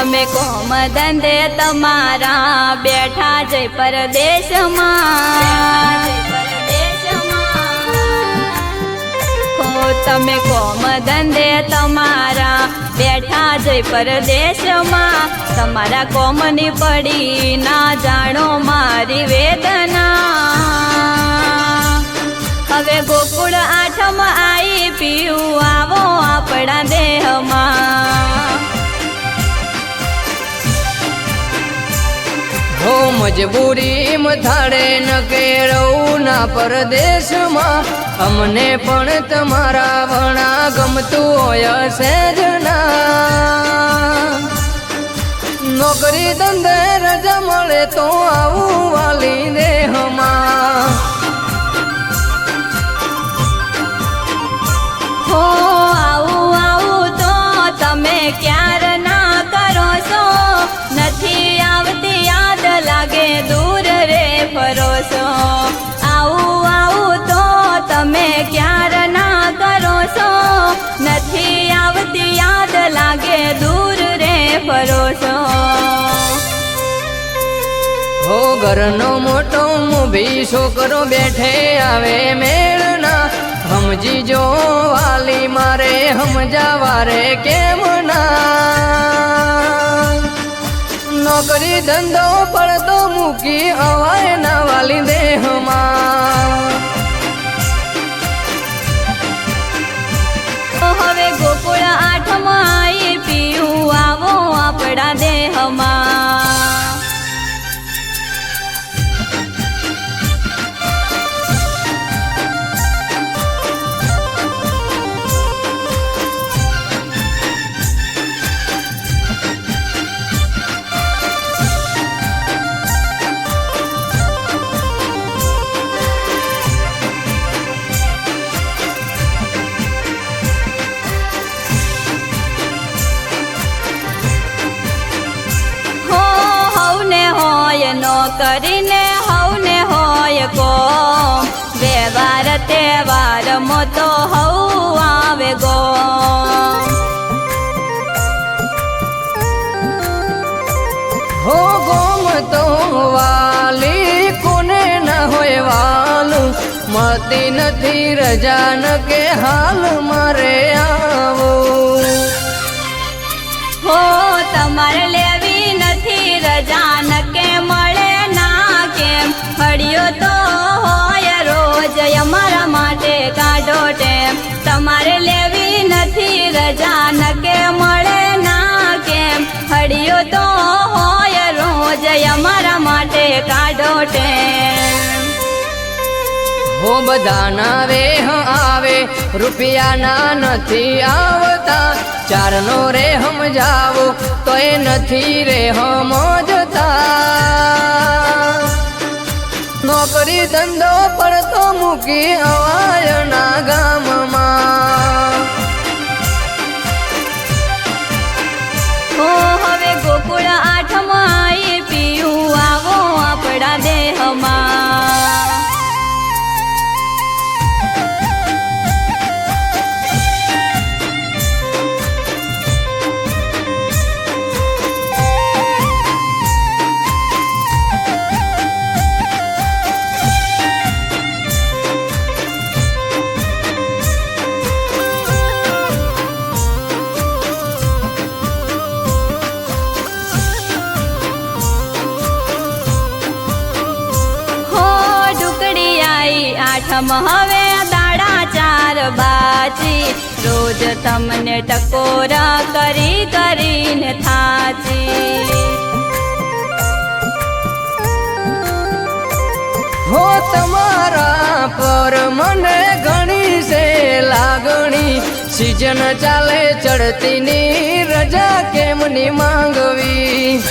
તમે કોમ ધંધે તમારા બેઠા જઈ પરદેશમાં તમે કોમ ધંધે તમારા બેઠા જઈ પરદેશમાં તમારા કોમની પડી ના જાણો મારી વેદના હવે ગોકુળ આઠમ આઈ પીવું આવો આપણા દેહમાં હો મજબૂરી મથાડે ન કેળવું ના પરદેશમાં અમને પણ તમારા વણા ગમતું હોય સહેજના નોકરી ધંધે રજા મળે તો આવું વાલી દેહમાં હો આવું આવું તો તમે ક્યાર ના કરો છો નથી આવતી યાદ લાગે દૂર રે ફરો છો આવું આવું તો તમે ક્યાર ના કરો છો નથી આવતી યાદ લાગે દૂર રે ફરો છો હો ઘરનો મોટો મૂભી છોકરો બેઠે આવે મેળના સમજી જો વાલી મારે સમજાવારે કેમ ના નોકરી ધંધો પડતો મૂકી અવાય ના વાલી દેહમાં હવે ગોકુળ આઠમ આઈ પીવું આવો આપણા દેહમાં કરીને હવને હોય કોમ વ્યવહાર તહેવાર મોતો હવ આવે ગો હો ગોમ તો વાલી કોને ના હોય વાલું મળતી નથી રજા ન કે હાલ મારે આવું હો તમારે લેવી નથી રજા ન કે મળે હળિયો તો હોય રોજ અમારા માટે કાઢો ટેમ તમારે લેવી નથી રજા ન કે મળે ના કેમ હળિયો તો હોય રોજ અમારા માટે કાઢો ટેમ હો બધાના વેહ આવે રૂપિયાના નથી આવતા ચારનો રે સમજાવો તો એ નથી રે સમજતા નોકરી ધંધો પડતો મૂકી અવાયના ગામમાં હો હવે ગોકુળ આઠમ આઈ પીવું આવો આપણા દેહમાં હવે દાડા ચાર બાજી રોજ તમને ટકોરા કરી કરીને થાચી હો તમારા પર મને ઘણી છે લાગણી સિઝન ચાલે ચડતીની રજા કેમની માંગવી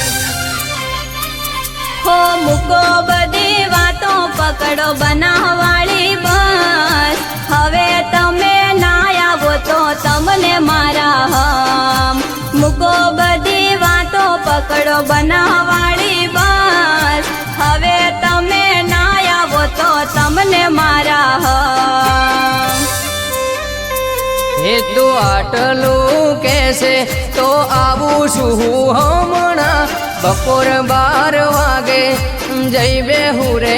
હો મૂકો બધી વાતો પકડો બનાવવાળી બસ હવે તમે ના આવો તો તમને મારા હમ મૂકો બધી વાતો પકડો બનાવવાળી બસ હવે તમે ના આવો તો તમને મારા હમ હેતુ તું આટલું કહેશે તો આવું છું હમણાં બપોર 12 વાગે જઈ બેહું રે